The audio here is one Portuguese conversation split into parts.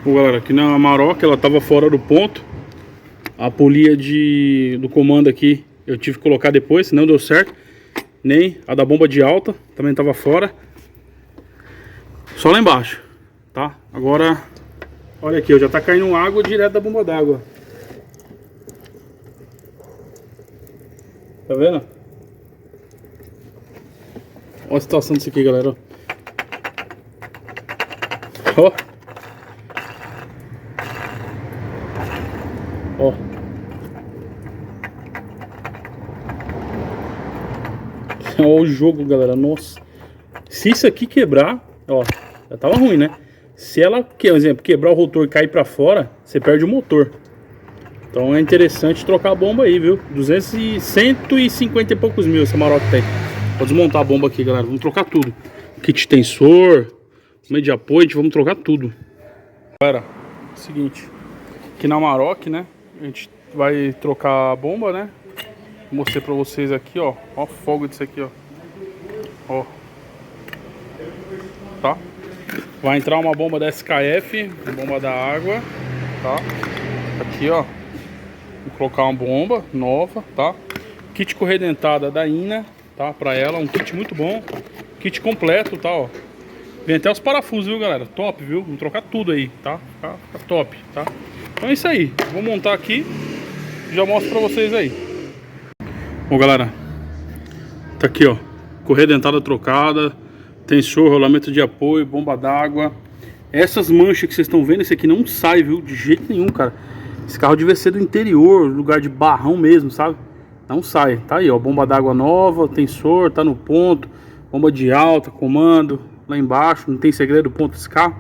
Bom, galera, aqui na Amarok ela tava fora do ponto. A polia do comando aqui eu tive que colocar depois, senão deu certo. Nem a da bomba de alta também tava fora. Só lá embaixo, tá? Agora, olha aqui, ó, já tá caindo água direto da bomba d'água. Tá vendo? Olha a situação disso aqui, galera. Ó. Ó. Olha o jogo, galera. Nossa. Se isso aqui quebrar, ó, já tava ruim, né? Se ela, por exemplo, quebrar o rotor e cair pra fora, você perde o motor. Então é interessante trocar a bomba aí, viu? 150 e poucos mil essa Amarok tem. Vou desmontar a bomba aqui, galera. Vamos trocar tudo. Kit tensor, meio de apoio, vamos trocar tudo. Galera, seguinte. Aqui na Amarok, né? A gente vai trocar a bomba, né? Vou mostrar pra vocês aqui, ó. Ó o fogo disso aqui, ó. Ó. Tá? Vai entrar uma bomba da SKF, bomba da água, tá? Aqui, ó. Vou colocar uma bomba nova, tá? Kit corredentada da INA, tá? Pra ela, um kit muito bom. Kit completo, tá, ó. Vem até os parafusos, viu, galera? Top, viu? Vamos trocar tudo aí, tá? Fica top, tá? Então é isso aí. Vou montar aqui e já mostro pra vocês aí. Bom, galera, tá aqui, ó. Corredentada trocada, tensor, rolamento de apoio, bomba d'água. Essas manchas que vocês estão vendo, esse aqui não sai, viu? De jeito nenhum, cara. Esse carro devia ser do interior, lugar de barrão mesmo, sabe? Não sai. Tá aí, ó. Bomba d'água nova, tensor, tá no ponto. Bomba de alta, comando, lá embaixo. Não tem segredo, ponto desse carro.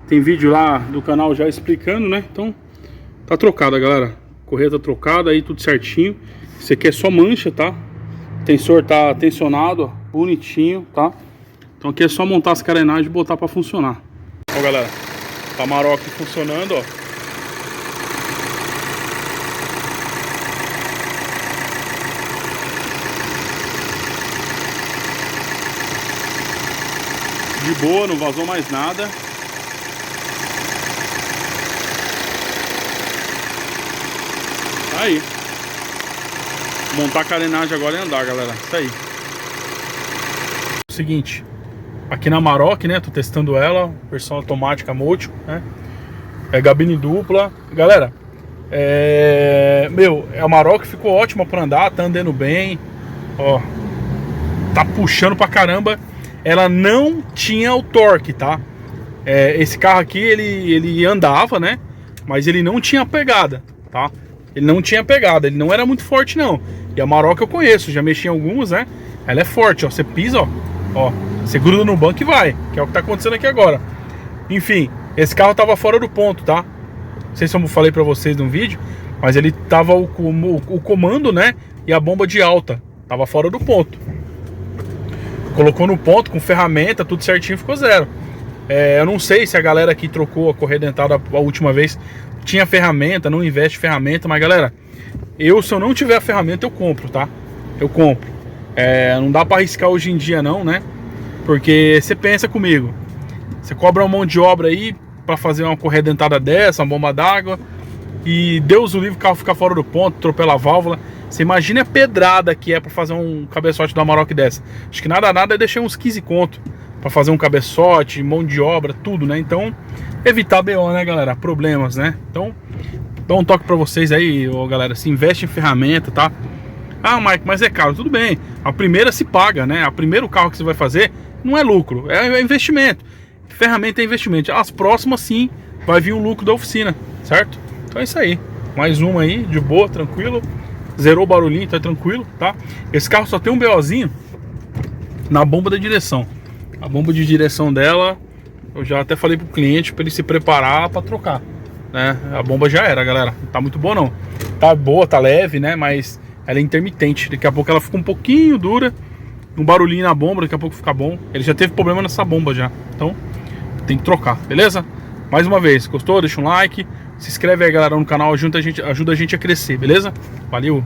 Tem vídeo lá do canal já explicando, né? Então, tá trocada, galera. Correia tá trocada aí, tudo certinho. Esse aqui é só mancha, tá? O tensor tá tensionado, ó, bonitinho, tá? Então aqui é só montar as carenagens e botar pra funcionar. Ó, galera, tá a Amarok funcionando, ó. De boa, não vazou mais nada. Tá aí. Montar a carenagem agora e andar, galera. Isso aí. Seguinte, aqui na Amarok, né? Tô testando ela, versão automática Motion, né? É gabine dupla. Galera, a Amarok ficou ótima pra andar, tá andando bem. Ó, tá puxando pra caramba. Ela não tinha o torque, tá? Esse carro aqui, ele andava, né? Mas ele não tinha pegada, tá? Ele não tinha pegada, ele não era muito forte não. E a Amarok eu conheço, já mexi em alguns, né? Ela é forte, ó, você pisa, ó, você gruda no banco e vai, que é o que tá acontecendo aqui agora. Enfim, esse carro tava fora do ponto, tá? Não sei se eu falei pra vocês no vídeo, mas ele tava o comando, né? E a bomba de alta, tava fora do ponto. Colocou no ponto, com ferramenta, tudo certinho, ficou zero. Eu não sei se a galera que trocou a correia dentada a última vez tinha ferramenta, não investe em ferramenta, mas galera, se eu não tiver a ferramenta, eu compro, tá? Eu compro. Não dá pra arriscar hoje em dia não, né? Porque você pensa comigo, você cobra um monte de obra aí pra fazer uma correia dentada dessa, uma bomba d'água, e Deus o livre, o carro ficar fora do ponto, atropela a válvula. Você imagina a pedrada que é pra fazer um cabeçote da Amarok dessa. Acho que nada eu deixei uns 15 conto pra fazer um cabeçote, mão de obra, tudo, né? Então, evitar BO, né, galera? Problemas, né? Então, dá um toque pra vocês aí, ó, galera. Se investe em ferramenta, tá? Ah, Mike, mas é caro. Tudo bem. A primeira se paga, né? O primeiro carro que você vai fazer não é lucro, é investimento. Ferramenta é investimento. As próximas, sim, vai vir o lucro da oficina, certo? Então é isso aí. Mais uma aí, de boa, tranquilo. Zerou o barulhinho, tá tranquilo, tá? Esse carro só tem um BOzinho na bomba da direção. A bomba de direção dela, eu já até falei pro cliente para ele se preparar para trocar, né? A bomba já era, galera. Não tá muito boa não. Tá boa, tá leve, né? Mas ela é intermitente. Daqui a pouco ela fica um pouquinho dura. Um barulhinho na bomba, daqui a pouco fica bom. Ele já teve problema nessa bomba já. Então, tem que trocar, beleza? Mais uma vez, gostou? Deixa um like. Se inscreve aí, galera, no canal. Ajuda a gente a crescer, beleza? Valeu!